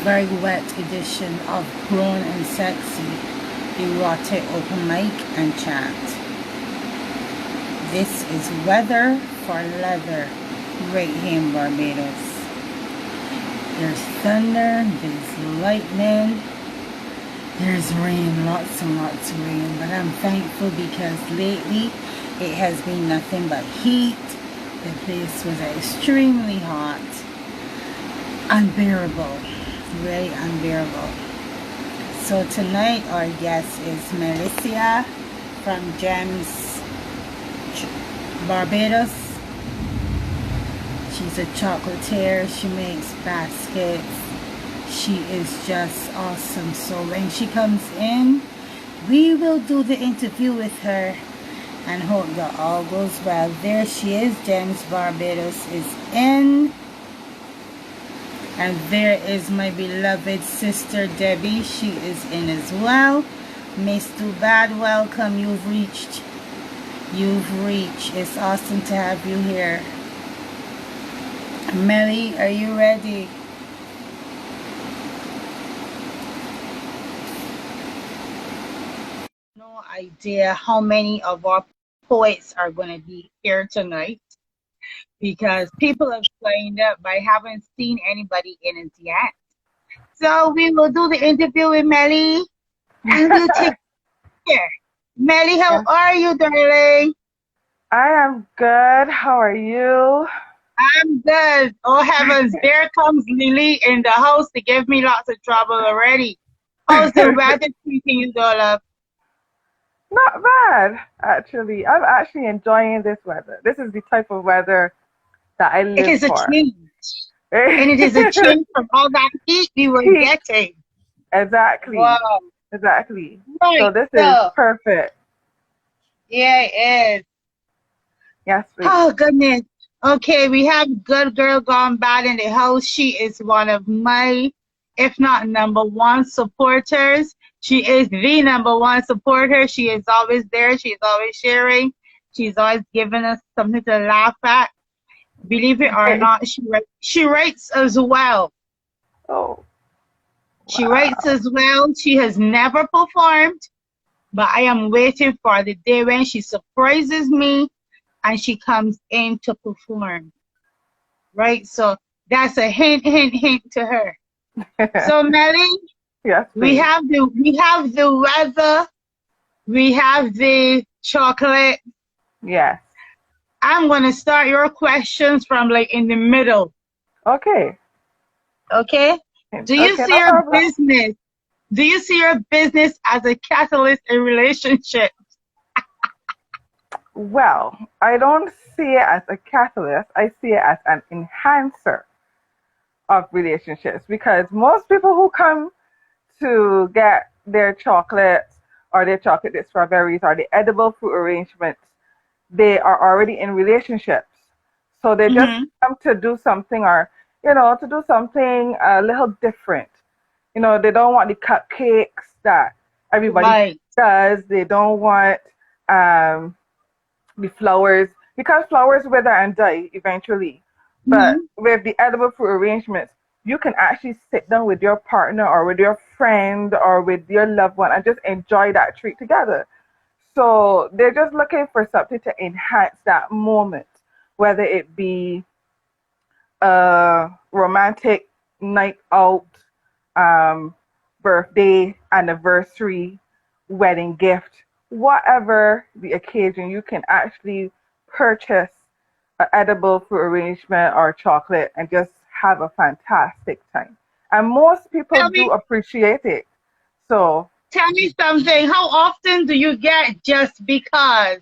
very wet edition of Grown and Sexy Erotic Open Mic and Chat. This is Weather for Leather right here in Barbados. There's thunder, there's lightning, there's rain, lots and lots of rain, but I'm thankful because lately it has been nothing but heat. The place was extremely hot, unbearable, really unbearable. So tonight our guest is Melissia from Barbados. She's a chocolatier. She makes baskets. She is just awesome. So when she comes in, we will do the interview with her and hope that all goes well. There she is. Gems Barbados is in. And there is my beloved sister Debbie. She is in as well. Miss Too Bad, welcome. You've reached. It's awesome to have you here. Melly, are you ready? No idea how many of our poets are going to be here tonight because people have signed up, but I haven't seen anybody in it yet. So we will do the interview with Melly and we'll take care. Melly, how are you, darling? I am good. How are you? I'm good. Oh heavens, there comes Lily in the house to give me lots of trouble already. How's the weather treating you, Dollar? Not bad, actually. I'm actually enjoying this weather. This is the type of weather that I live for. It is a change. And it is a change from all that heat we were getting. Exactly. Wow. Exactly. Right, so this is perfect. Yeah, it is. Yes, please. Oh, goodness. Okay, we have Good Girl Gone Bad in the house. She is one of my, if not number one, supporters. She is the number one supporter. She is always there. She's always sharing. She's always giving us something to laugh at. Believe it or not, she writes as well. Oh. Wow. She writes as well. She has never performed, but I am waiting for the day when she surprises me and she comes in to perform. Right? So that's a hint to her. So Melly, yes, we have the weather, we have the chocolate. Yes. I'm gonna start your questions from like in the middle. Okay. Okay? Do you see your business? Do you see your business as a catalyst in relationships? Well, I don't see it as a catalyst. I see it as an enhancer of relationships because most people who come to get their chocolates or their chocolate strawberries or the edible fruit arrangements, they are already in relationships. So they just come to do something or, to do something a little different. They don't want the cupcakes that everybody does. They don't want the flowers because flowers wither and die eventually. But with the edible fruit arrangements, you can actually sit down with your partner or with your friend or with your loved one and just enjoy that treat together. So they're just looking for something to enhance that moment, whether it be a romantic night out, birthday, anniversary, wedding gift, whatever the occasion, you can actually purchase an edible fruit arrangement or chocolate and just have a fantastic time. And most people do appreciate it. So tell me something. How often do you get just because?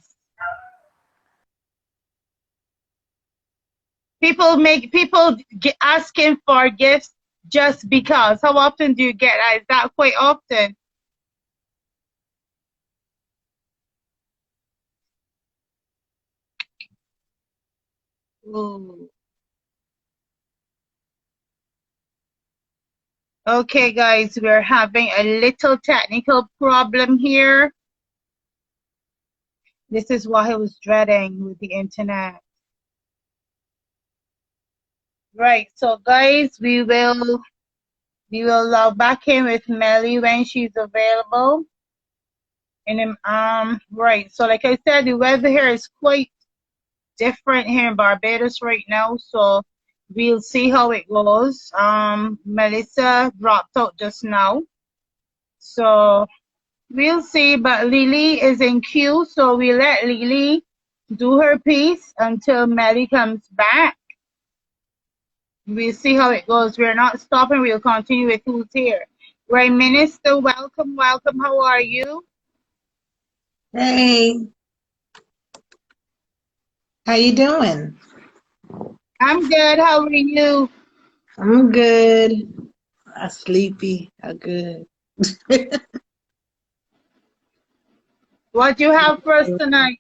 People asking for gifts just because. How often do you get that? Is that quite often? Ooh. Okay, guys, we're having a little technical problem here. This is what I was dreading with the internet. Right, so guys, we will We will log back in with Melly when she's available. And then, right. So like I said, the weather here is quite different here in Barbados right now. So we'll see how it goes. Melissa dropped out just now. So we'll see. But Lily is in queue. So we let Lily do her piece until Melly comes back. We'll see how it goes. We're not stopping. We'll continue with who's here. Right, Minister, welcome, welcome. How are you? Hey, how you doing? I'm good. How are you? I'm good. I'm sleepy. I'm good. What do you have for us tonight?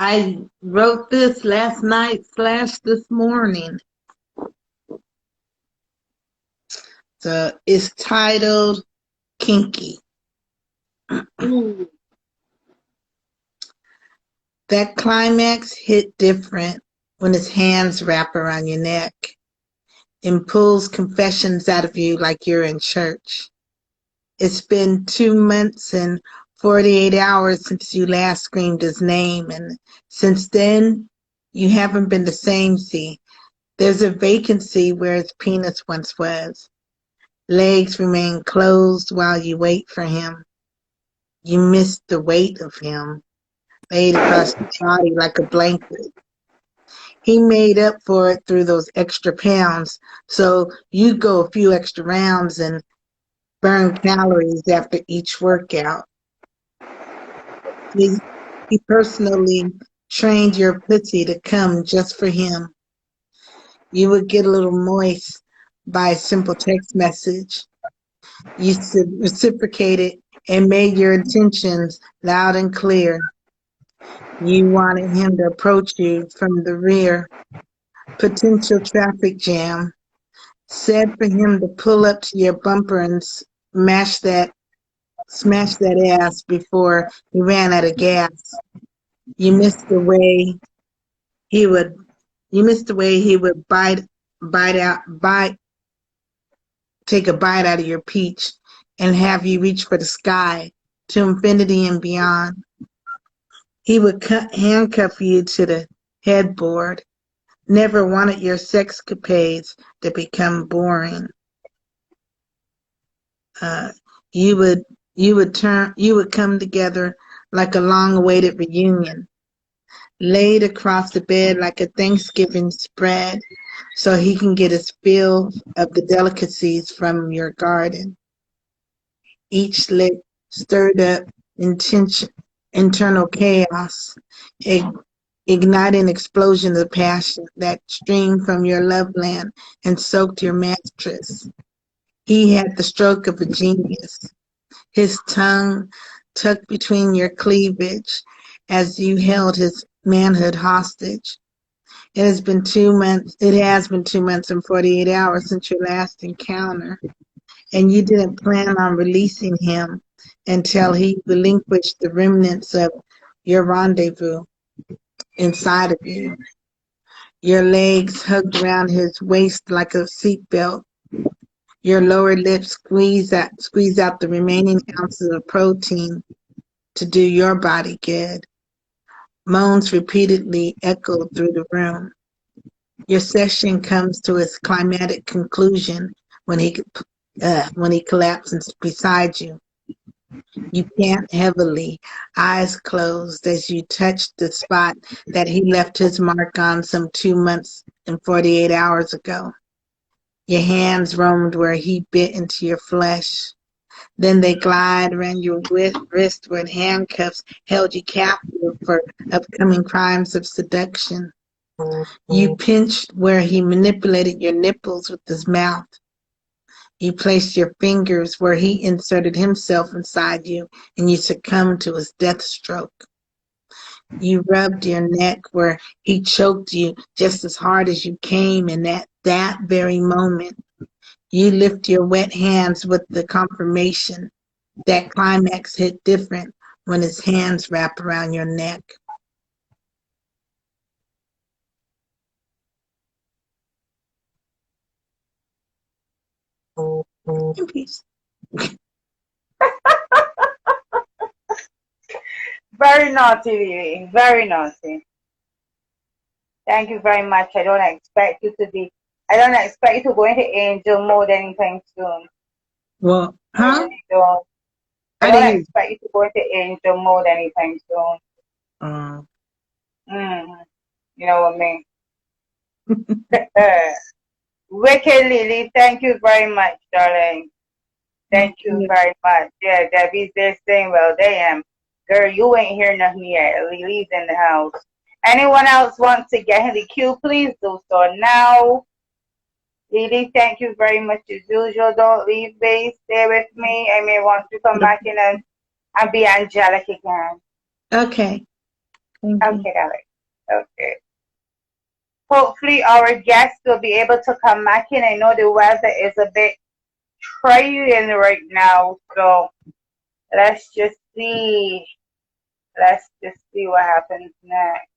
I wrote this last night / this morning. So it's titled Kinky. Ooh. That climax hit different when his hands wrap around your neck and pulls confessions out of you like you're in church. It's been 2 months and 48 hours since you last screamed his name, and since then, you haven't been the same. See, there's a vacancy where his penis once was. Legs remain closed while you wait for him. You miss the weight of him, laid across your body like a blanket. He made up for it through those extra pounds, so you go a few extra rounds and burn calories after each workout. He personally trained your pussy to come just for him. You would get a little moist by a simple text message. You reciprocated and made your intentions loud and clear. You wanted him to approach you from the rear. Potential traffic jam. Said for him to pull up to your bumper and smash that ass before he ran out of gas. You missed the way he would take a bite out of your peach and have you reach for the sky to infinity and beyond. He would handcuff you to the headboard. Never wanted your sexcapades to become boring. You would come together like a long-awaited reunion, laid across the bed like a Thanksgiving spread, so he can get his fill of the delicacies from your garden. Each lick stirred up internal chaos, igniting explosions of passion that streamed from your love land and soaked your mattress. He had the stroke of a genius, his tongue tucked between your cleavage as you held his manhood hostage. It has been 2 months. It has been 2 months and 48 hours since your last encounter, and you didn't plan on releasing him until he relinquished the remnants of your rendezvous inside of you. Your legs hugged around his waist like a seatbelt. Your lower lip squeeze out the remaining ounces of protein to do your body good. Moans repeatedly echoed through the room. Your session comes to its climatic conclusion when he collapses beside you. You pant heavily, eyes closed, as you touch the spot that he left his mark on some 2 months and 48 hours ago. Your hands roamed where he bit into your flesh. Then they glide around your wrist where handcuffs held you captive for upcoming crimes of seduction. You pinched where he manipulated your nipples with his mouth. You placed your fingers where he inserted himself inside you, and you succumbed to his death stroke. You rubbed your neck where he choked you just as hard as you came, and at that very moment, you lift your wet hands with the confirmation that climax hit different when his hands wrap around your neck. In peace. Very naughty, Lily. Very naughty. Thank you very much. I don't expect you to go into angel mode anytime soon. Well, I huh? really don't. I I don't didn't expect you to go into angel mode anytime soon. hear. You know what I mean? Wicked Lily, thank you very much, darling. Thank you very much. Yeah, Debbie's there saying, well, damn, girl, you ain't hear nothing yet. Lily's in the house. Anyone else wants to get in the queue, please do so now. Lily, thank you very much as usual. Don't leave, babe. Stay with me. I may want to come back in and be angelic again. Okay. Thank you. Okay, darling. Okay. Hopefully our guests will be able to come back in. I know the weather is a bit trying right now, so let's just see. Let's just see what happens next.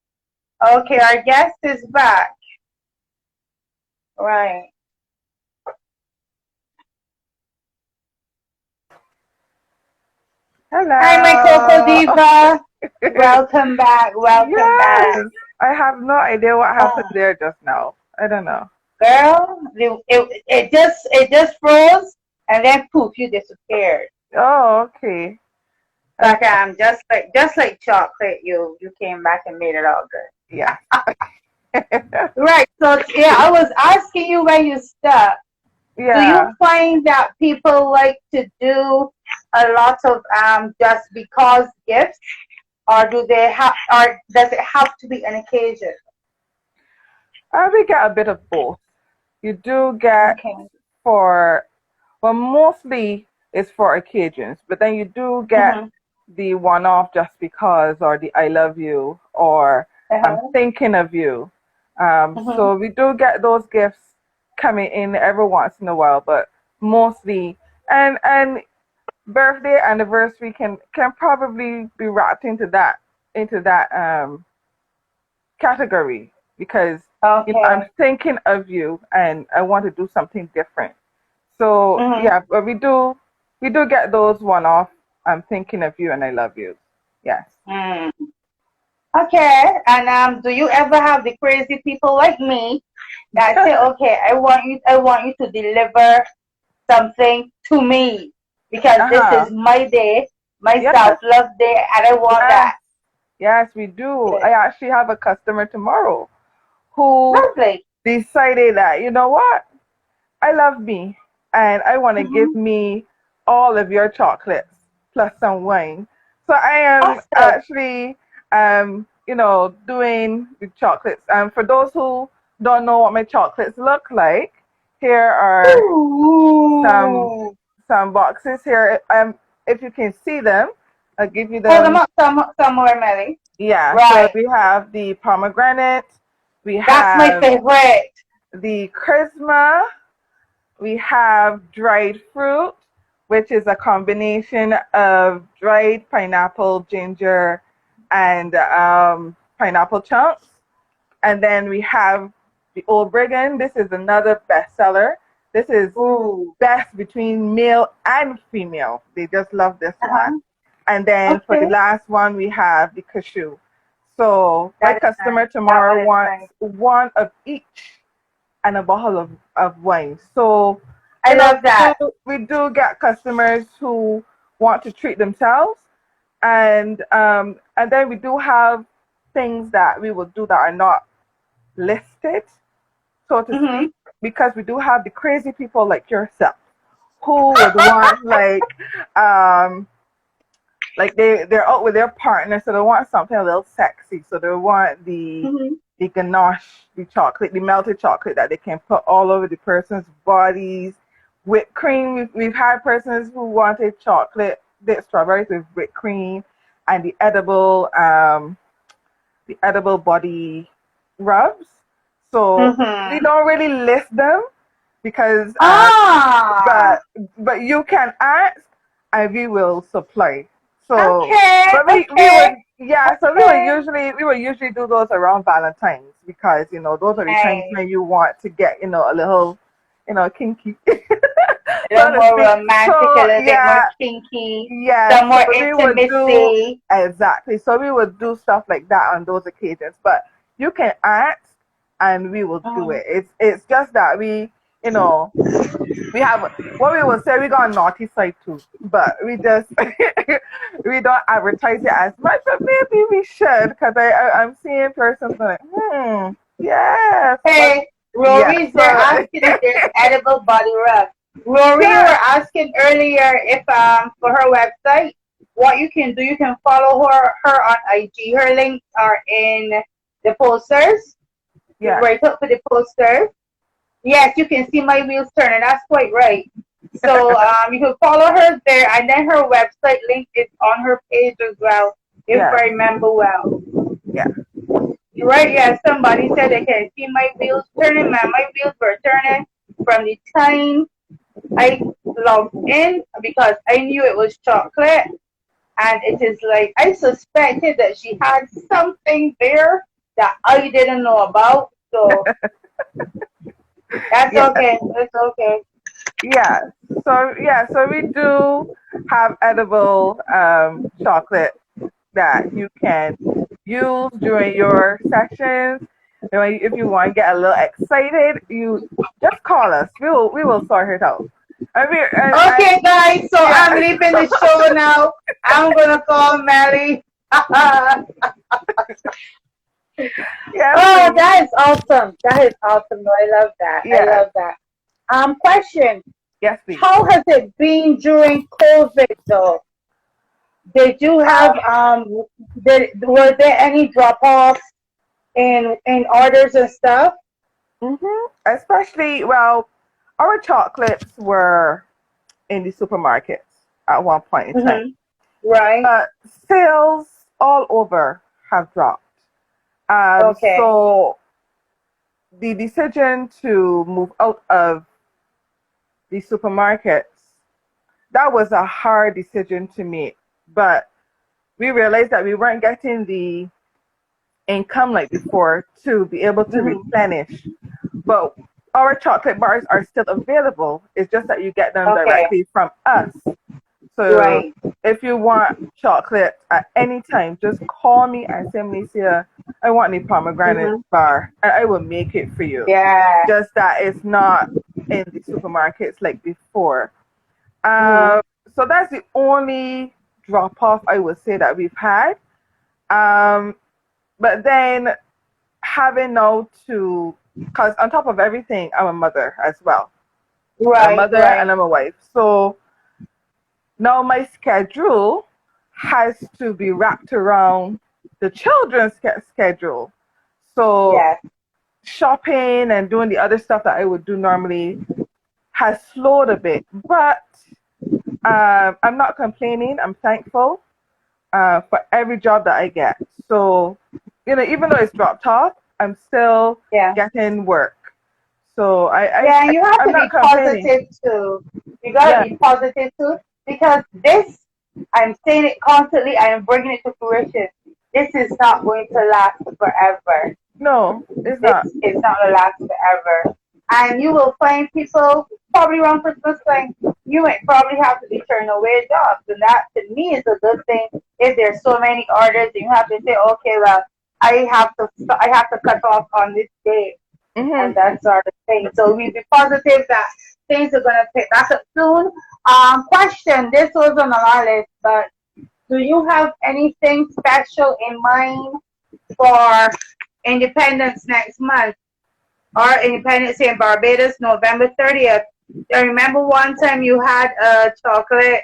Okay, our guest is back. Right. Hello. Hi, my Coco Diva. Welcome back. Welcome back. Yes. I have no idea what happened there just now. I don't know. Girl, it just froze and then poof, you disappeared. Oh, okay. But just like chocolate, you came back and made it all good. Yeah. Right. So yeah, I was asking you when you stopped. Yeah. Do you find that people like to do a lot of just because gifts, or does it have to be an occasion? We get a bit of both. You do get Okay. mostly it's for occasions, but then you do get the one-off just because, or the I love you, or I'm thinking of you. So we do get those gifts coming in every once in a while, but mostly, and birthday anniversary can probably be wrapped into that category because I'm thinking of you and I want to do something different. So yeah, but we do get those one off. I'm thinking of you and I love you. Yes. Okay. And do you ever have the crazy people like me that say, okay, I want you to deliver something to me because this is my day, my self-love day, and I want that. Yes, we do. I actually have a customer tomorrow who decided that, you know what? I love me and I want to give me all of your chocolates plus some wine. So I am actually, doing the chocolates. For those who don't know what my chocolates look like, here are some boxes here. If you can see them, I'll give you them. Hold them up somewhere, Melly. Yeah. Right. So we have the pomegranate. That's my favorite. The charisma. We have dried fruit, which is a combination of dried pineapple, ginger, and pineapple chunks. And then we have the Old Brigand. This is another bestseller. This is best between male and female. They just love this one. And then for the last one, we have the cashew. So my customer tomorrow wants one of each and a bottle of wine. So I love that. We do get customers who want to treat themselves, and then we do have things that we will do that are not listed, so to speak, because we do have the crazy people like yourself who would want they're out with their partner, so they want something a little sexy. So they want the ganache, the chocolate, the melted chocolate that they can put all over the person's bodies. Whipped cream. We've had persons who wanted chocolate, the strawberries with whipped cream, and the edible body rubs. So we don't really list them because but you can ask and we will supply. So we would usually do those around Valentine's because those are the times when you want to get a little kinky. so little to more speak. romantic, a So little bit more yeah, kinky, yeah. some So more we would do intimacy. exactly. So we would do stuff like that on those occasions. But you can ask, and we will do Mhm. it. It's just that you know, we have what we would say we got a naughty side too, but we just we don't advertise it as much. But maybe we should, because I'm seeing persons like, yes, but Hey, yes, Rory's there so asking if there's edible body rub. Rory, you were yes, asking earlier if for her website, what you can do, you can follow her on IG. Her links are in the posters. yes. Right up for the posters. Yes, you can see my wheels turning. That's quite right. So you can follow her there, and then her website link is on her page as well, if Yes, I remember well. yes. Right, yeah, somebody said they can see my wheels turning. Man, my wheels were turning from the time I logged in because I knew it was chocolate. And it is like, I suspected that she had something there that I didn't know about. So that's Yeah, okay. That's okay. yeah. So yeah, so we do have edible chocolate that you can use during your sessions. You know, if you want to get a little excited, you just call us. We will sort it out. And Okay, guys, so I'm yeah, leaving the show now. I'm going to call Mary. Oh, yes, please. that is awesome. That is awesome. I love that. I Yes, love that. Question. yes, please. How has it been during COVID though? Did you have were there any drop offs in orders and stuff? Especially, well, our chocolates were in the supermarkets at one point in time. Mm-hmm. Right. But sales all over have dropped. Okay. So the decision to move out of the supermarkets, that was a hard decision to make. But we realized that we weren't getting the income like before to be able to Mm-hmm. replenish. But our chocolate bars are still available. It's just that you get them Okay. directly from us. So Right. if you want chocolate at any time, just call me and say, Melissia, I want the pomegranate Mm-hmm. bar, and I will make it for you. Yeah. Just that it's not in the supermarkets like before. Mm-hmm. Uh, so that's the only drop off I would say that we've had. Um, but then having now to, because on top of everything, I'm a mother as well. I'm a Right. mother and Right. I'm a wife. So now my schedule has to be wrapped around the children's schedule. So Yes. shopping and doing the other stuff that I would do normally has slowed a bit. But I'm not complaining. I'm thankful for every job that I get. So, even though it's dropped off, I'm still Yeah. getting work. So Yeah, you have I'm to not be complaining. positive too. You gotta Yeah. be positive too, because this, I'm saying it constantly. I am bringing it to fruition. This is not going to last forever. No, it's This not. is not going to last forever. And you will find people probably around Christmas time. You might probably have to be turning away jobs, and that to me is a good thing. If there's so many orders, and you have to say, okay, well, I have to cut off on this day Hmm. and that sort of thing. So we be positive that things are gonna pick back up soon. Question: this was on our list, but do you have anything special in mind for Independence next month? Or Independence Day in Barbados, November 30th. I remember one time you had a chocolate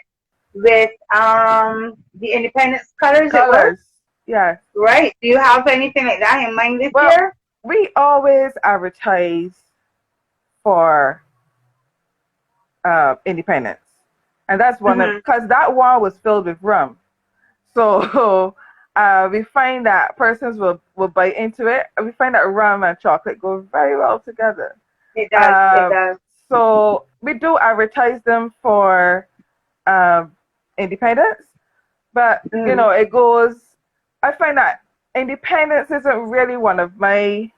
with the Independence colors. It was Colors. Yes. right. Do you have anything like that in mind this Well, year? we always advertise for independence, and that's one of Mm-hmm. because that one was filled with rum. So we find that persons will bite into it. And we find that rum and chocolate go very well together. It does. It Uh, does. so we do advertise them for um, independence, but Mm. it goes. I find that independence isn't really one of my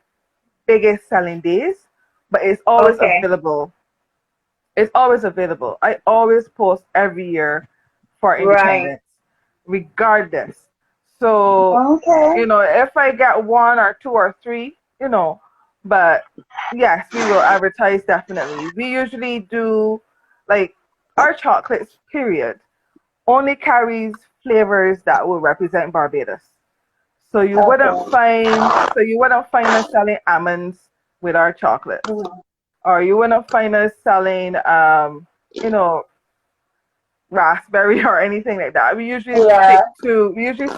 biggest selling days, but it's always Okay. available. It's always available. I always post every year for Right. independence, regardless. So, Okay. if I get one or two or three, but yes, we will advertise definitely. We usually do, like, our chocolates, period, only carries flavors that will represent Barbados. So you wouldn't Okay. find us selling almonds with our chocolates, Mhm. or you wouldn't find us selling you know raspberry or anything like that. Yeah. We usually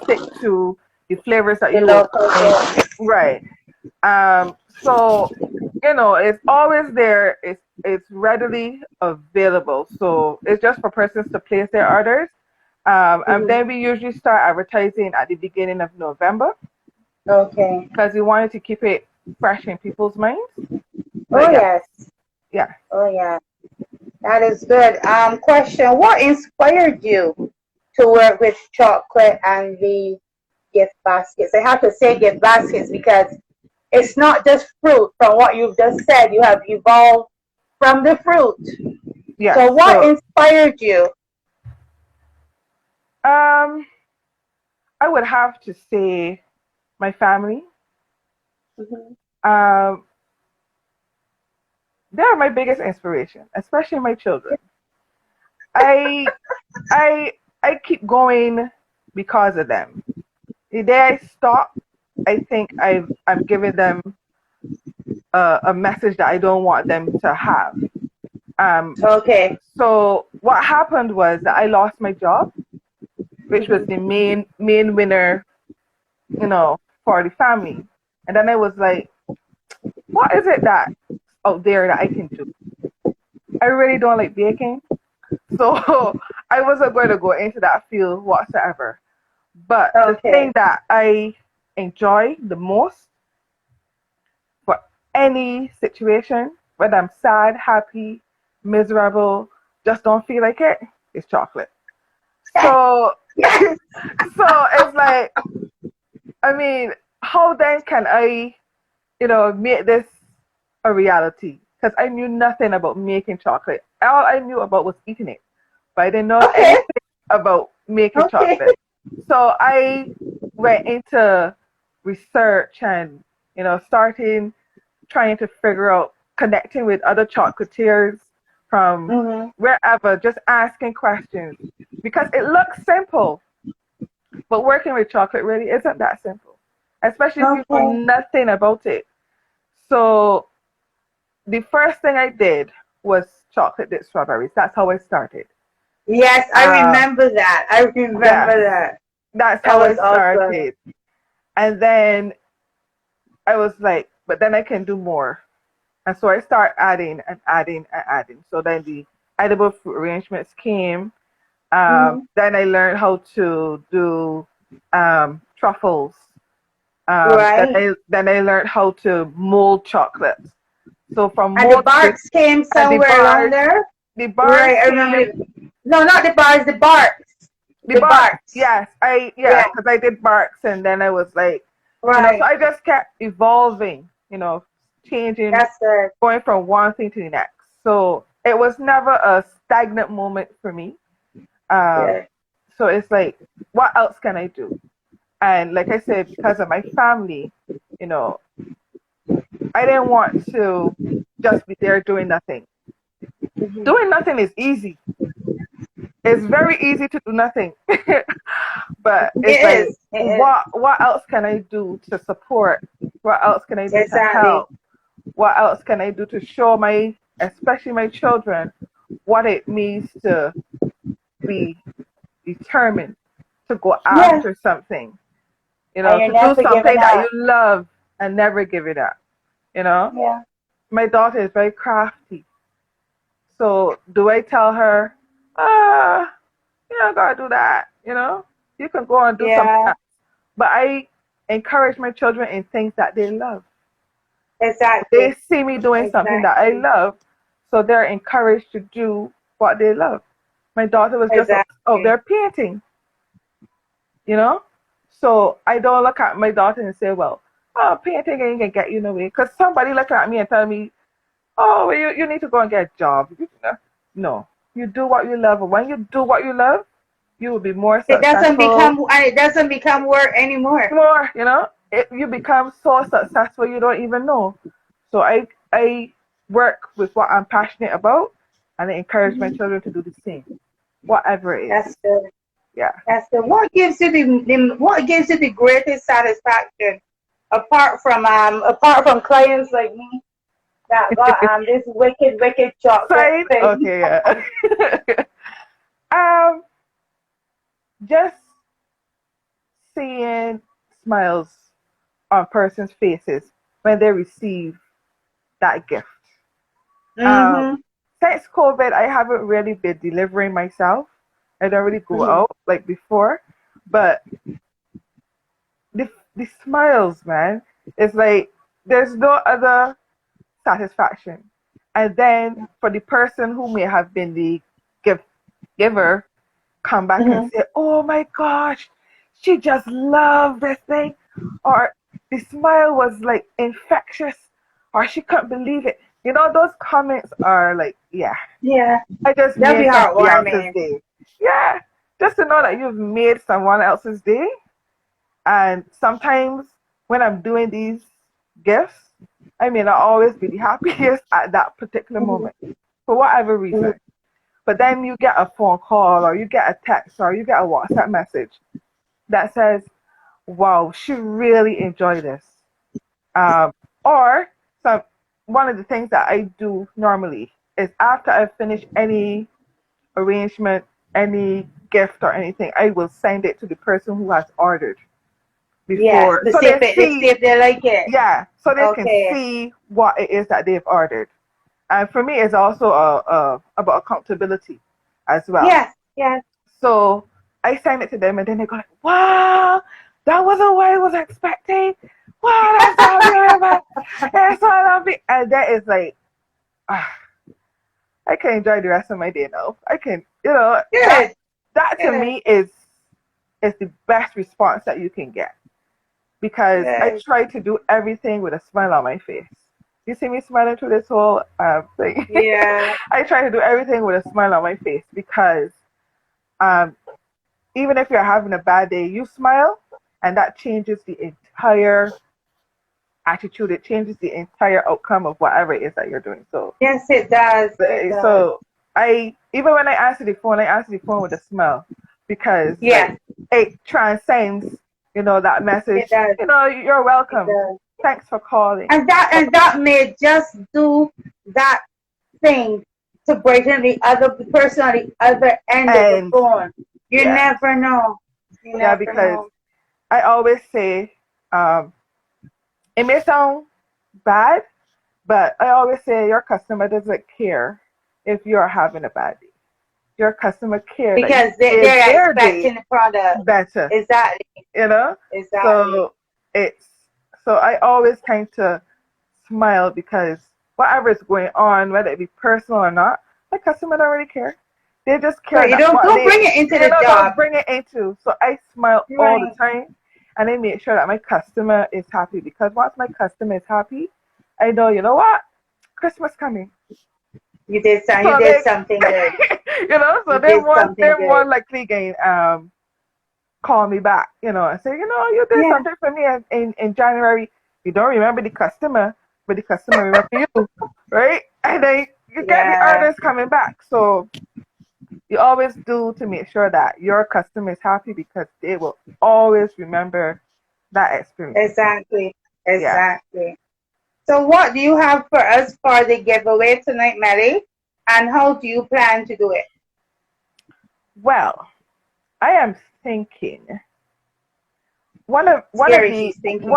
stick to the flavors that The you will local find, food. right. So it's always there. It's readily available. So it's just for persons to place their orders. And Mhm. then we usually start advertising at the beginning of November Okay. because we wanted to keep it fresh in people's minds. Oh But yeah, yes. yeah. Oh yeah. That is good. Question: what inspired you to work with chocolate and the gift baskets? I have to say gift baskets because it's not just fruit. From what you've just said, you have evolved from the fruit. Yes. So, what So inspired you? um, I would have to say my family. Mhm. Um, they're my biggest inspiration, especially my children. I I I keep going because of them. The day I stop, I think I'm giving them a message that I don't want them to have. Um, Okay. so what happened was that I lost my job, which was the Mhm. main winner, for the family. And then I was like, what is it that out there that I can do? I really don't like baking, so I wasn't going to go into that field whatsoever. But the thing Okay. that I enjoy the most for any situation, whether I'm sad, happy, miserable, just don't feel like it, is chocolate. So, Yes. so it's like, I mean, how then can I, make this a reality? Because I knew nothing about making chocolate. All I knew about was eating it, but I didn't know Okay. anything about making Okay. chocolate. So I went into research and, starting trying to figure out connecting with other chocolatiers from Mhm. wherever, just asking questions because it looks simple, but working with chocolate really isn't that simple, especially if you know Okay. nothing about it. So the first thing I did was chocolate dipped strawberries. That's how I started. Yes, I Uh, remember that. I yes, remember that. that's That how I was awesome. started. And then I was like, but then I can do more. And so I start adding and adding and adding. So then the edible fruit arrangements came. Mhm. Then I learned how to do truffles. Right. Then I learned how to mold chocolates. So from And the molding barks came and somewhere along there. the bars Right. I came. remember. No, not the bars. The barks. The The barks, barks. yes, Yeah. because I did barks, and then I was like, so Right. I just kept evolving, changing, That's good. going from one thing to the next. So it was never a stagnant moment for me. Um, Yeah. so it's like, what else can I do? And like I said, because of my family, you know, I didn't want to just be there doing nothing. Mhm. Doing nothing is easy. It's very easy to do nothing. But It it's like, is. It is. what else can I do to support? What else can I do to Exactly. help? What else can I do to show especially my children, what it means to be determined, to go Yes. after something, And you're to do never giving something that you up. love and never give it up, you know? Yeah. My daughter is very crafty. So do I tell her, ah, you don't gotta do that, You can go and do something Yeah. else. But I encourage my children in things that they love. They Exactly. see me doing something that I Exactly. love, so they're encouraged to do what they love. My daughter was just out Exactly. there painting, you know? So I don't look at my daughter and say, well, oh, painting ain't gonna get you nowhere. Because somebody look at me and tell me, oh, well, you need to go and get a job. No. You do what you love. And when you do what you love, you will be more It doesn't successful. become work anymore. More, you become so successful you don't even know. So I work with what I'm passionate about, and I encourage my children to do the same, whatever it is. That's good. Yeah. That's good. What gives you the greatest satisfaction apart from clients like me that got this wicked chocolate Side? thing? Okay, yeah. um, just seeing smiles on persons' faces when they receive that gift. Um, Mhm. since COVID, I haven't really been delivering myself. I don't really go Mhm. out like before, but the smiles, man, it's like there's no other satisfaction. And then for the person who may have been the gift giver, come back and Mhm. say, "Oh my gosh, she just loved this thing," or the smile was like infectious, or she couldn't believe it. Those comments are like, yeah, Yeah, I just that'd be made somebody else's heartwarming. day. Yeah, just to know that you've made someone else's day. And sometimes when I'm doing these gifts, I may not always be the happiest at that particular Mhm. moment for whatever reason. Mhm. But then you get a phone call or you get a text or you get a WhatsApp message that says, wow, she really enjoyed this. Um, or some one of the things that I do normally is after I finish any arrangement, any gift or anything, I will send it to the person who has ordered Yes, before to so see they if see, they like it. yeah, so they can Okay. see what it is that they've ordered. And for me, it's also about accountability as well. Yes. Yes. So I send it to them, and then they go like, "Wow, that wasn't what I was expecting. Wow, that's so beautiful. That's so lovely." And that is like, ah, I can enjoy the rest of my day now. I can, that Good. that to Good. me is the best response that you can get because I Good. try to do everything with a smile on my face. You see me smiling through this whole thing. Yeah. I try to do everything with a smile on my face because um, even if you're having a bad day, you smile, and that changes the entire attitude. It changes the entire outcome of whatever it is that you're doing. So, Yes, it does. It does. so I even when I answer the phone with a smile because like Yes, it transcends, that it message. does. You're It welcome. does. Thanks for calling. And that may just do that thing to brighten the person on the other end of the And phone. You yeah, never know. You yeah, never because know. I always say, it may sound bad, but I always say your customer doesn't care if you're having a bad day. Your customer care that you Because made they're their day expecting the product. better, Exactly. you know? Exactly. So it's so I always tend to smile because whatever is going on, whether it be personal or not, my customer don't really care. They just care Right. You that don't what don't bring it into the don't job. bring it into. So I smile all the Right. time and I make sure that my customer is happy because once my customer is happy, I know, you know what? Christmas coming. You So did they something good. so You did something they're more good. likely again call me back, and say, you did Yeah. something for me in January. You don't remember the customer, but the customer remember you, right? And then you get the Yeah. orders coming back. So you always do to make sure that your customer is happy because they will always remember that experience. Exactly. Yeah. Exactly. So what do you have for us for the giveaway tonight, Mary? And how do you plan to do it? Well, I am thinking Scary, she's thinking.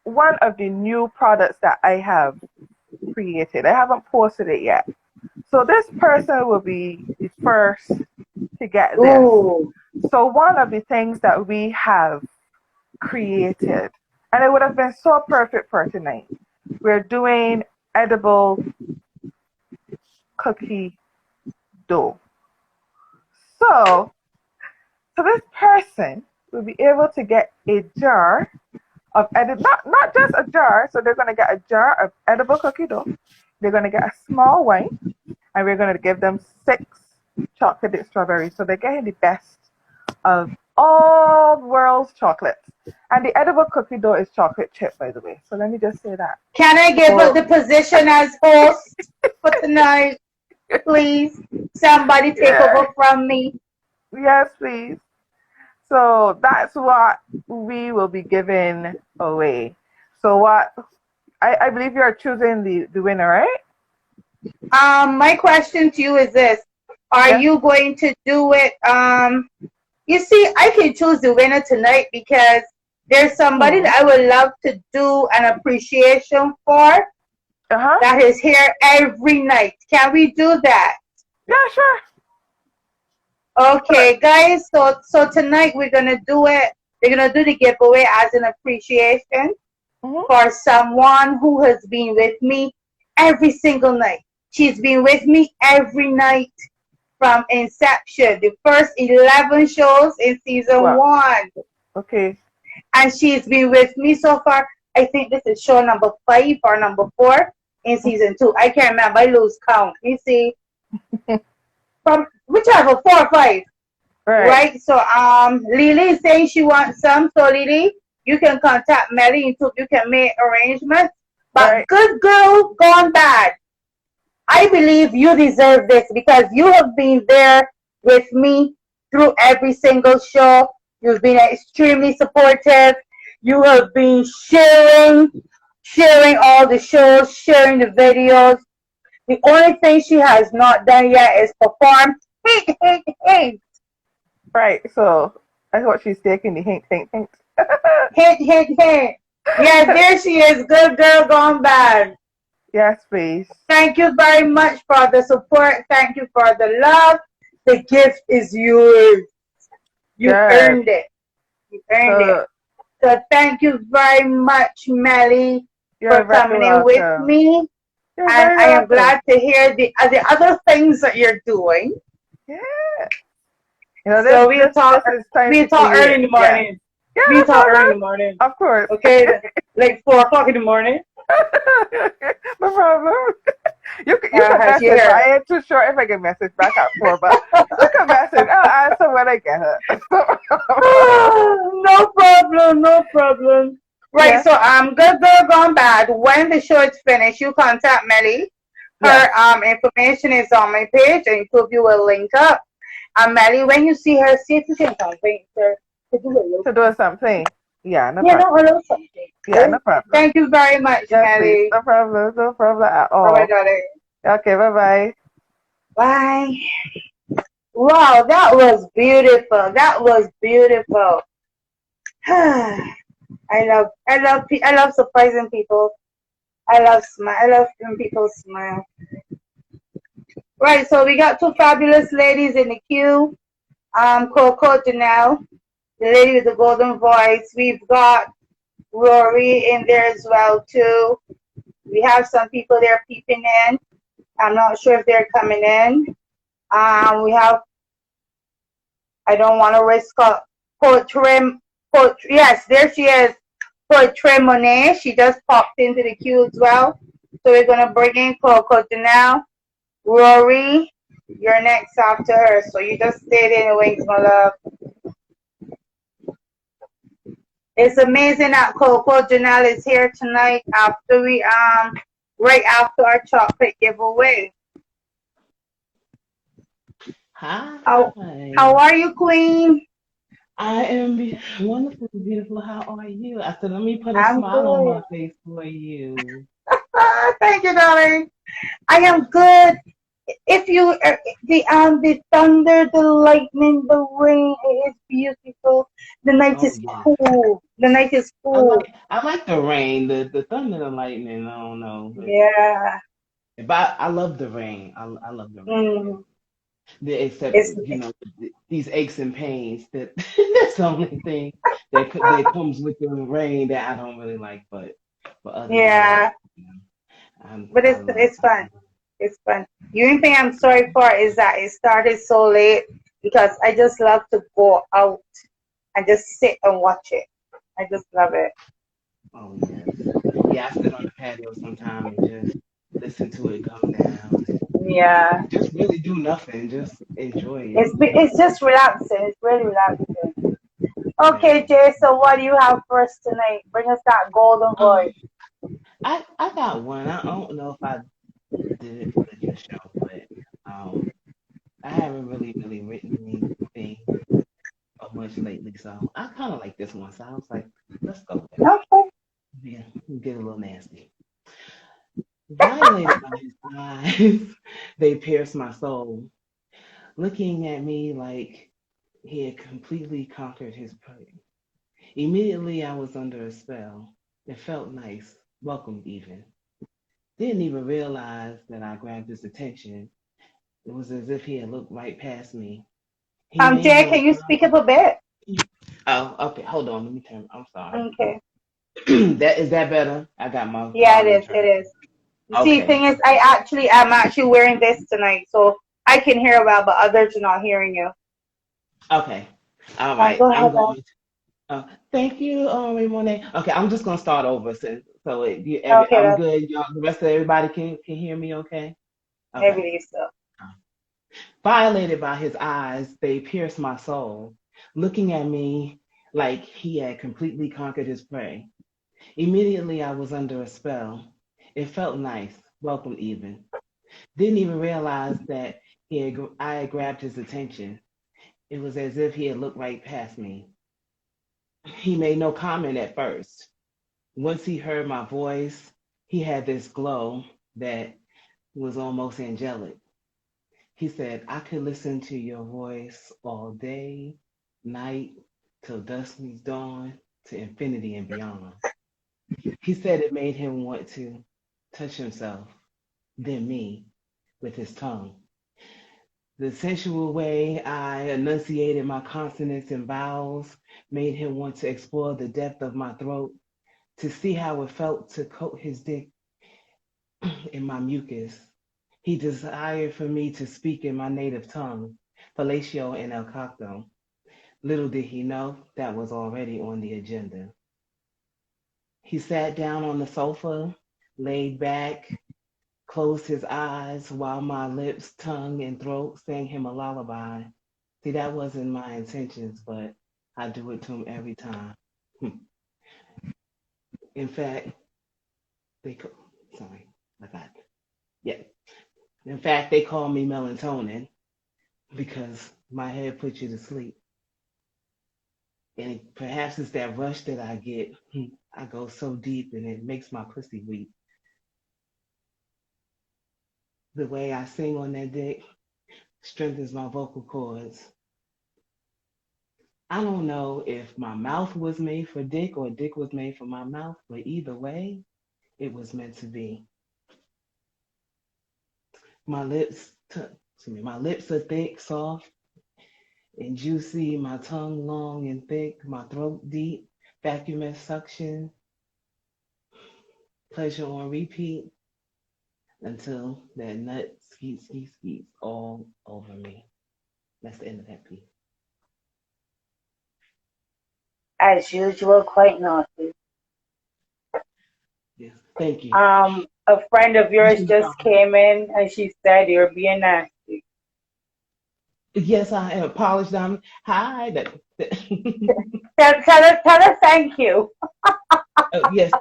one of the new products that I have created. I haven't posted it yet. So this person will be the first to get this. Ooh. So one of the things that we have created, and it would have been so perfect for tonight, we're doing edible cookie dough. So, so this person will be able to get a jar of not just a jar. So they're gonna get a jar of edible cookie dough. They're gonna get a small wine. and we're going to give them 6 chocolate strawberries. So they're getting the best of all world's chocolates. And the edible cookie dough is chocolate chip, by the way. So let me just say that. Can I give up the position as host for tonight, please? Somebody take over from me. Yes, please. So that's what we will be giving away. So what I believe you're choosing the winner, right? My question to you is this. Are you going to do it? You see, I can choose the winner tonight because there's somebody that I would love to do an appreciation for that is here every night. Can we do that? Yeah, sure. Okay, guys. So tonight we're gonna do it. We're gonna do the giveaway as an appreciation for someone who has been with me every single night. She's been with me every night from inception, the first 11 shows in season 1. Okay. And she's been with me so far. I think this is show number 5 or number 4 in season 2. I can't remember. I lose count. You see, from whichever 4 or 5. Right. So Lily is saying she wants some. So Lily, you can contact Melly and you can make arrangements. But good girl gone bad. I believe you deserve this because you have been there with me through every single show. You've been extremely supportive. You have been sharing all the shows, sharing the videos. The only thing she has not done yet is perform. Hint. Right, so that's what she's taking, the hint. Hint. Yeah, there she is. Good girl gone bad. Yes, please. Thank you very much for the support. Thank you for the love. The gift is yours. You earned it. You earned it. So thank you very much, Melly, for coming in with me. And I am glad to hear the other things that you're doing. Yeah. You know, so we'll talk early in the morning. Yeah, we'll talk early in the morning. Of course. Okay, like 4 o'clock in the morning. No problem. You can message. I ain't too sure if I can message back at 4, but you can message. I'll answer when I get her. No problem. Right, so good girl gone bad. When the show is finished, you contact Melly. Her information is on my page, and you will link up. Melly, when you see her, see if you can convince her to do something. Yeah, no problem. Something. Yeah, no problem. Thank you very much, Melly. No problem at all. All right, darling. Okay, bye-bye. Bye. Wow, that was beautiful. I love surprising people. I love when people smile. Right, so we got 2 fabulous ladies in the queue. Coco Janelle, the lady with the golden voice. We've got Rory in there as well too. We have some people there peeping in. I'm not sure if they're coming in. We have, I don't want to risk Poetry. Yes, there she is. Poetry Monet. She just popped into the queue as well. So we're going to bring in Coco Janelle. Rory, you're next after her. So you just stay there in the wings, my love. It's amazing that Coco Janelle is here tonight after we right after our chocolate giveaway. Hi. How are you, Queen? I am wonderful, beautiful. How are you? I said, let me put a smile on my face for you. Thank you, darling. I am good. If you the thunder, the lightning, the rain, it is beautiful. The night is cool. The night is cool. I like the rain, the thunder, the lightning. I don't know. Yeah. But I love the rain. I love the rain. Except these aches and pains. That's the only thing that comes with the rain that I don't really like. But other than that, but it's fun. It's fun. The only thing I'm sorry for is that it started so late because I just love to go out and just sit and watch it. I just love it. Oh yes. Yeah, I sit on the patio sometime and just listen to it come down. Yeah. Just really do nothing. Just enjoy it. It's just relaxing. It's really relaxing. Okay, Exactly. Jay, so what do you have for us tonight? Bring us that golden Um, voice. I got one. I don't know if I did it for your show, but I haven't really written anything much lately, so I kind of like this one. So I was like, let's go with it. Okay. Yeah, get a little nasty. Violated by his eyes, they pierced my soul, looking at me like he had completely conquered his prey. Immediately, I was under a spell. It felt nice, welcome even. Didn't even realize that I grabbed his attention. It was as if he had looked right past me. He made Jay, no can you speak up a bit? Oh, okay. Hold on. Let me turn. I'm sorry. Okay. That is that better? I got my Yeah, it volume is. It turned. is. You see, Okay. thing is, I'm actually wearing this tonight, so I can hear well, but others are not hearing you. Okay. All right. Go I'm ahead, going. Thank you, Ramone. Okay, I'm just gonna start over Okay, I'm good. Y'all, the rest of everybody can hear me. Okay. Okay. maybe so. Violated by his eyes, they pierced my soul, looking at me like he had completely conquered his prey. Immediately, I was under a spell. It felt nice, welcome even. Didn't even realize that I had grabbed his attention. It was as if he had looked right past me. He made no comment at first. Once he heard my voice, he had this glow that was almost angelic. He said, I could listen to your voice all day, night, till dusk meets dawn, to infinity and beyond. He said it made him want to touch himself, then me, with his tongue. The sensual way I enunciated my consonants and vowels made him want to explore the depth of my throat, to see how it felt to coat his dick in my mucus. He desired for me to speak in my native tongue, Fellatio and El Cocto. Little did he know that was already on the agenda. He sat down on the sofa, laid back, closed his eyes while my lips, tongue, and throat sang him a lullaby. See, that wasn't my intentions, but I do it to him every time. In fact, they call, sorry, I got it. Yeah. In fact, they call me melatonin because my head puts you to sleep. And perhaps it's that rush that I get. I go so deep and it makes my pussy weak. The way I sing on that dick strengthens my vocal cords. I don't know if my mouth was made for dick or dick was made for my mouth, but either way, it was meant to be. My lips, my lips are thick, soft, and juicy. My tongue long and thick. My throat deep. Vacuumous suction. Pleasure on repeat until that nut skeets all over me. That's the end of that piece. As usual, quite naughty. Yes, thank you. A friend of yours just came in and she said you're being nasty. Yes, I apologize. Hi. Tell her thank you. Yes,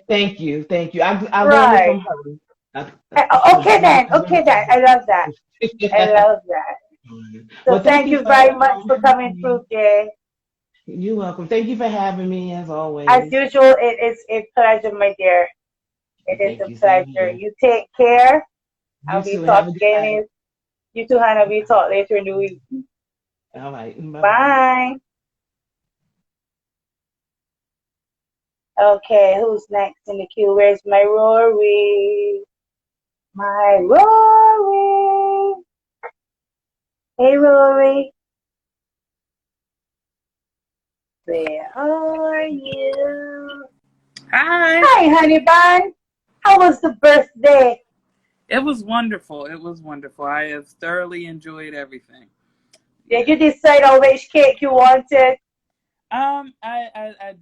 thank you, thank you. I learned it from Right. her. Okay then. Okay then. I love that. I love that. So Well, thank thank you you for very much for having coming me. through, Jay. You're welcome. Thank you for having me as As always. usual, it is a pleasure, my dear. It is Thank a you. Same pleasure. here. You take care. You And we too. Have talk a good night. again. You too, Hannah. We talk later in the week. All right. Bye bye. Bye. Okay, who's next in the queue? Where's my Rory? My Rory. Hey, Rory. Where are you? Hi. Hi, honey bun. How was the birthday? It was wonderful. It was wonderful. I have thoroughly enjoyed everything. Did you decide on which cake you wanted? I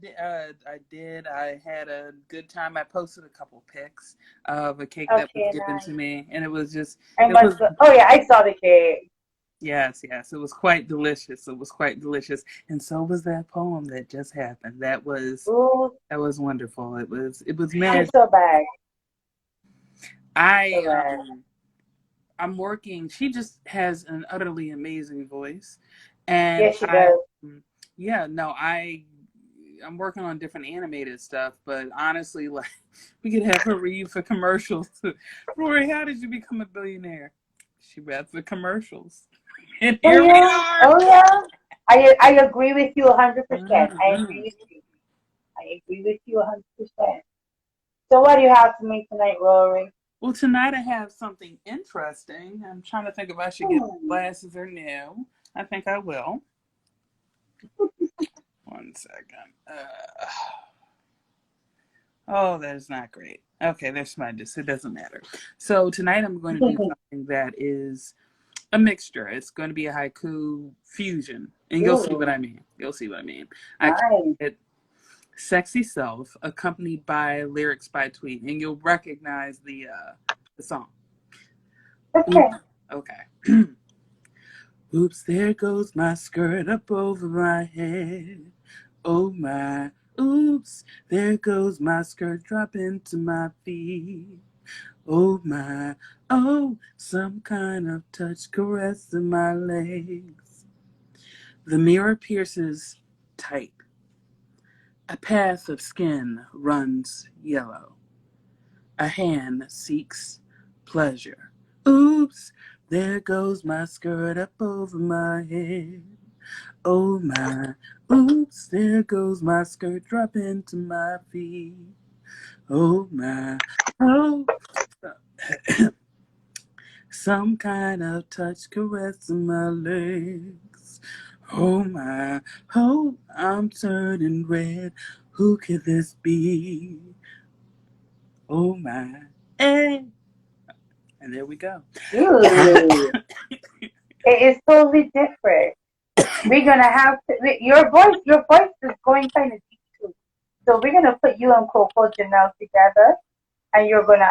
did. I had a good time. I posted a couple pics of a cake that was Okay, given nice. to me, and it was just, I it was, must. Oh yeah, I saw the cake. yes, yes, it was quite delicious. It was quite delicious, and so was that poem that just happened. Ooh, That was wonderful. It was she's magic. so bad. I So bad. I'm working. She just has an utterly amazing voice, and Yes, she does. yeah, no, I'm working on different animated stuff, but honestly, like, we could have her read for commercials. Rory, how did you become a billionaire? She read for commercials, and Oh here we yeah. are. Oh yeah. I agree with you 100%. I Mm-hmm. agree with you. I agree with you 100%. So what do you have for me tonight, Rory? Well, tonight I have something interesting. I'm trying to think if I should get Hmm. glasses or no. I think I will. One second. Oh, that is not great. Okay, there's my dis. It doesn't matter. So tonight I'm going to do something that is a mixture. It's going to be a haiku fusion, and you'll see what Ooh, I mean. You'll see what I mean. I call nice. it "Sexy Self," accompanied by lyrics by Tweet, and you'll recognize the song. Oop, Okay. okay. Oops, there goes my skirt up over my head. Oh my, oops, there goes my skirt dropping to my feet. Oh my, oh, some kind of touch caressing my legs. The mirror pierces tight. A path of skin runs yellow. A hand seeks pleasure. Oops, there goes my skirt up over my head. Oh my, oops, there goes my skirt dropping to my feet. Oh my, oh, some kind of touch caressing my legs. Oh my, oh, I'm turning red. Who could this be? Oh my, hey. And there we go. Ooh. It is totally different. We're gonna have to, your voice is going kind of deep too. So we're gonna put you and Coco Janelle together, and you're gonna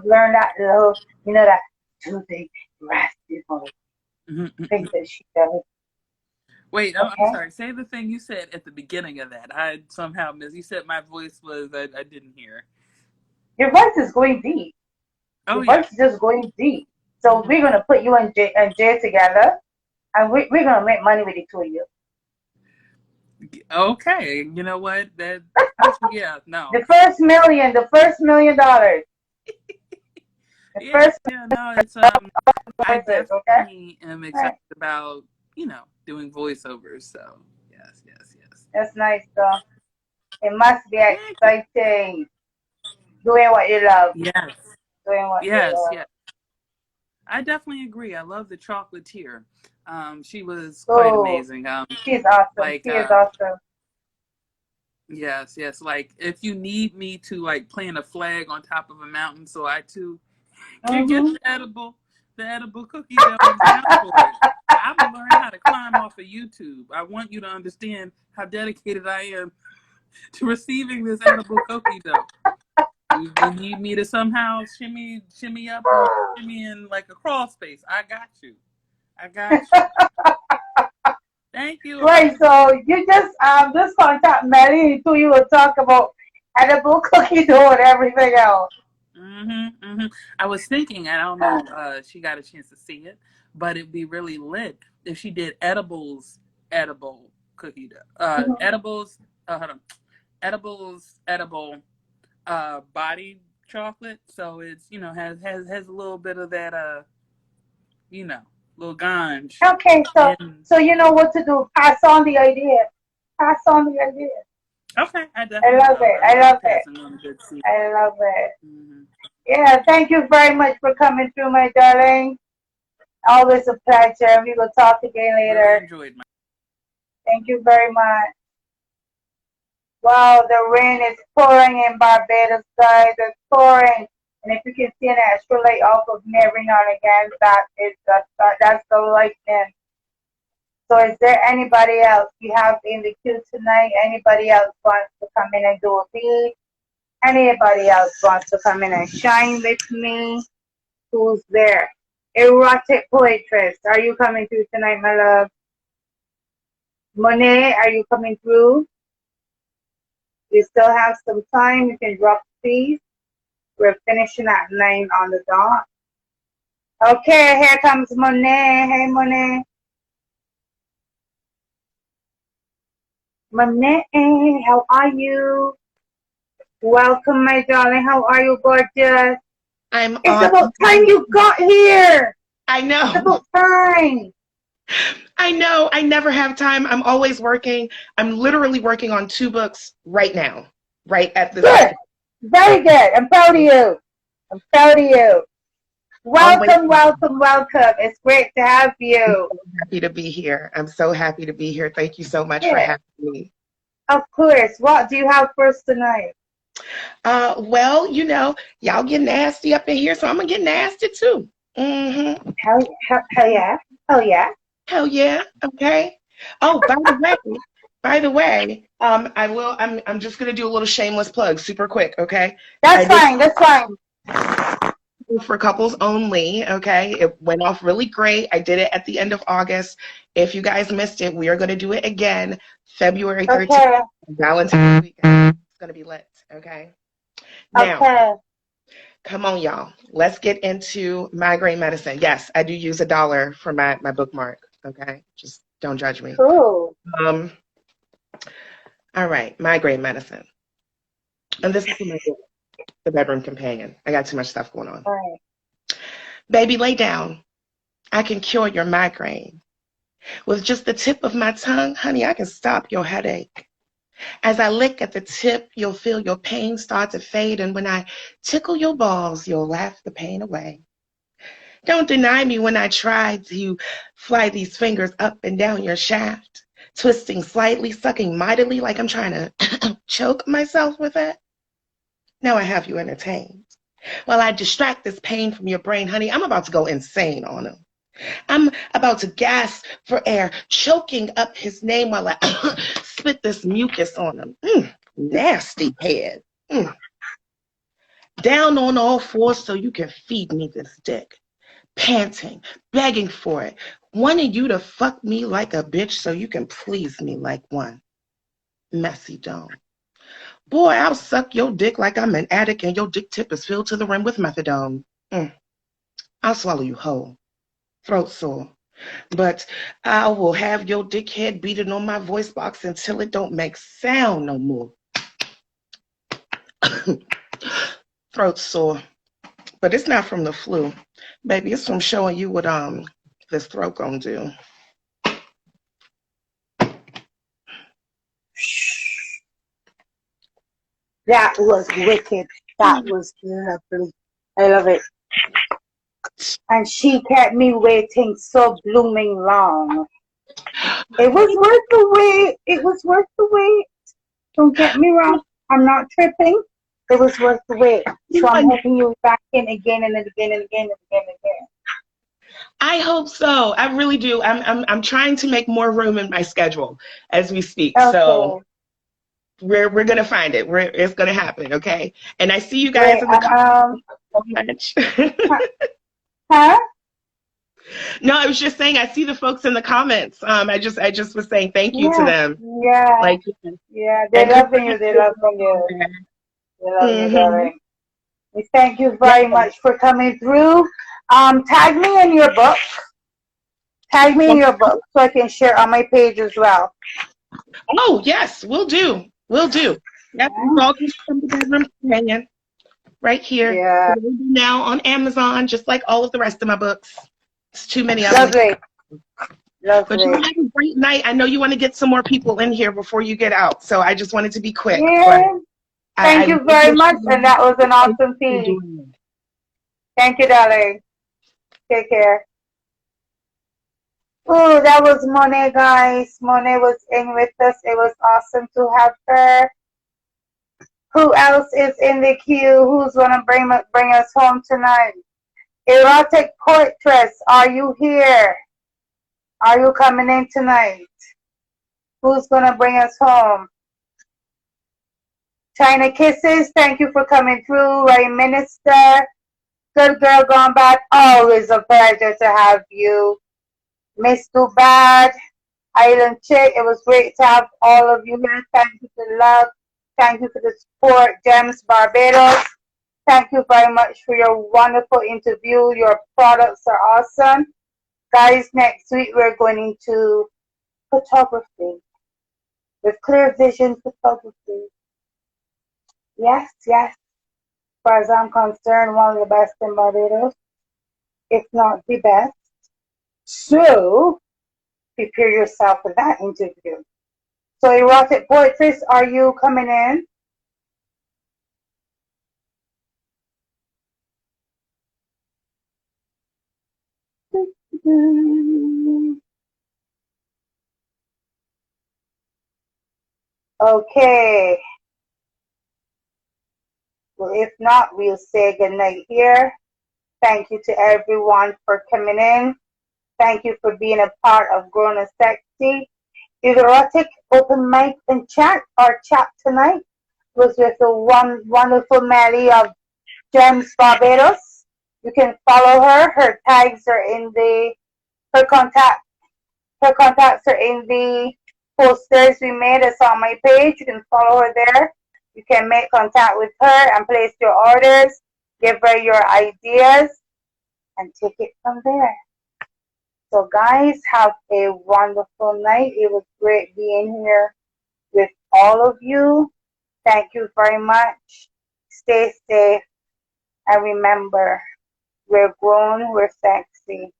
learn that little, that soothing, raspy voice thing that she does. Wait, I'm Okay, sorry. Say the thing you said at the beginning of that. I somehow missed. You said my voice was, I didn't hear. your voice is going deep. Oh, Your yeah. voice is just going deep. So Hmm. we're gonna put you and Jay together, and we're gonna make money with the two of you. Okay. You know what? Yeah, no. The first $1 million, the Yeah, first yeah, no, it's I voices. Okay, definitely am all excited right, about, doing voiceovers. So yes, yes, yes. that's nice though. It must be Thank you. exciting doing what you love, Yes, doing what you yes, love. yes. I definitely agree. I love the chocolatier. She was quite Oh, amazing. she's awesome. Like She is awesome. yes, yes. Like if you need me to like plant a flag on top of a mountain, so I too can get Mhm. the edible cookie dough and down for it. I will learn how to climb off of YouTube. I want you to understand how dedicated I am to receiving this edible cookie dough. You need me to somehow shimmy up or shimmy in like a crawl space. I got you. I got you. Thank you. Right. So you just contact Melly so you will talk about edible cookie dough and everything else. I was thinking, I don't know if she got a chance to see it, but it'd be really lit if she did edible cookie dough. Mhm. Hold on, edible body chocolate. So it's has a little bit of that you know little ganj. Okay. So And so you know what to do. Pass on the idea. Pass on the idea. okay, I I definitely love will. it. I I love love it. passing on the good seed. I love it. Mm-hmm. Yeah. Thank you very much for coming through, my darling. Always a pleasure. We will talk again Really later. enjoyed my. Thank you very much. Wow, the rain is pouring in Barbados, guys. It's pouring. And if you can see an extra light off of me every now and again, that's the lightning. So is there anybody else you have in the queue tonight? Anybody else wants to come in and do a beat? Anybody else wants to come in and shine with me? Who's there? Erotic poetress, are you coming through tonight, my love? Monet, are you coming through? You still have some time. You can drop the piece. We're finishing at 9 on the dot. Okay, here comes Monet. Hey, Monet. Monet, how are you? Welcome, my darling. How are you, gorgeous? It's about time you got here. I know. It's about time. I know. I never have time. I'm always working. I'm literally working on 2 books right now. Right at this Good. Very good. I'm proud of you. I'm proud of you. Welcome, welcome, welcome. It's great to have you. I'm so happy to be here. I'm so happy to be here. Thank you so much for having me. Of course. What do you have for us tonight? Well, you know, y'all get nasty up in here, so I'm going to get nasty too. Mm-hmm. Hell yeah. Hell yeah. Hell yeah. Okay. Oh, by the way, I'm just going to do a little shameless plug super quick, okay? That's fine. For couples only, okay? It went off really great. I did it at the end of August. If you guys missed it, we are going to do it again February 13th, Valentine's weekend. It's going to be lit, okay? Now, come on, y'all. Let's get into migraine medicine. Yes, I do use $1 for my bookmark, okay? Just don't judge me. Cool. All right, migraine medicine. And this is for my book, The Bedroom Companion. I got too much stuff going on. All right. Baby, lay down. I can cure your migraine. With just the tip of my tongue, honey, I can stop your headache. As I lick at the tip, you'll feel your pain start to fade, and when I tickle your balls, you'll laugh the pain away. Don't deny me when I try to fly these fingers up and down your shaft, twisting slightly, sucking mightily like I'm trying to choke myself with it. Now I have you entertained. While I distract this pain from your brain, honey, I'm about to go insane on him. I'm about to gasp for air, choking up his name while I spit this mucus on him. Nasty head. Down on all fours so you can feed me this dick. Panting, begging for it, wanting you to fuck me like a bitch so you can please me like one. Messy dome. Boy, I'll suck your dick like I'm an addict and your dick tip is filled to the rim with methadone. I'll swallow you whole. Throat sore. But I will have your dickhead beating on my voice box until it don't make sound no more. Throat sore. But it's not from the flu. Baby, it's from showing you what this throat gonna do. That was wicked. That was lovely. I love it. And she kept me waiting so blooming long. It was worth the wait. It was worth the wait. Don't get me wrong. I'm not tripping. It was worth the wait. So I'm hoping you'll be back in again and again and again and again and again. I hope so. I really do. I'm trying to make more room in my schedule as we speak. Okay. So we're gonna find it. It's gonna happen. Okay. And I see you guys in the comments so much. Huh? No, I was just saying I see the folks in the comments. I just was saying thank you to them. Yeah. Like, yeah, they're loving you. They're loving you. They're loving you, darling. We thank you very much for coming through. Tag me in your book. Tag me in your book so I can share on my page as well. Oh yes, we'll do. We'll do. Yep, it's all just from the Bedroom Companion. Right here. Yeah. Now on Amazon, just like all of the rest of my books. It's too many of them. Lovely. But you have a great night. I know you want to get some more people in here before you get out, so I just wanted to be quick. Yeah. Thank you very much, and that was an awesome piece. Thank you, darling. Take care. Oh, that was Monet, guys. Monet was in with us. It was awesome to have her. Who else is in the queue? Who's gonna bring us home tonight? Erotic poetress, are you here? Are you coming in tonight? Who's gonna bring us home? China Kisses, thank you for coming through. Ray Minister, Good Girl Gone Bad, always a pleasure to have you. Miss Too Bad, Island Chick, it was great to have all of you here. Thank you for the love. Thank you for the support. Gems Barbados, thank you very much for your wonderful interview. Your products are awesome. Guys, next week we're going into photography with clear vision photography. Yes, yes. As far as I'm concerned, one of the best in Barbados, if not the best. So prepare yourself for that interview. So Erotic Poetess, are you coming in? Okay. Well, if not, we'll say goodnight here. Thank you to everyone for coming in. Thank you for being a part of Grown and Sexy. Erotic open mic and chat. Our chat tonight was with the wonderful Melly of Gems Barbados. You can follow her. Her tags are in the her contacts are in the posters we made. It's on my page. You can follow her there. You can make contact with her and place your orders. Give her your ideas and take it from there. So guys, have a wonderful night. It was great being here with all of you. Thank you very much. Stay safe. And remember, we're grown, we're sexy,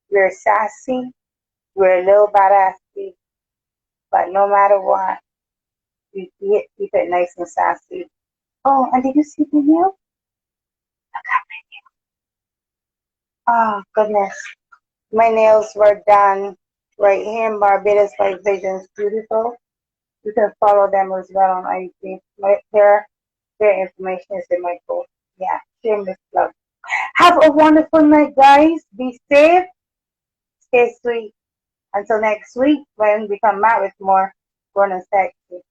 we're sassy, we're a little badassy. But no matter what, we keep it nice and sassy. Oh, and did you see the nail? Oh, goodness. My nails were done right here in Barbados by Visions Beautiful. You can follow them as well on IG. Their information is in my post. Yeah, shameless plug. Have a wonderful night, guys. Be safe. Stay sweet. Until next week when we come out with more Grown and Sexy.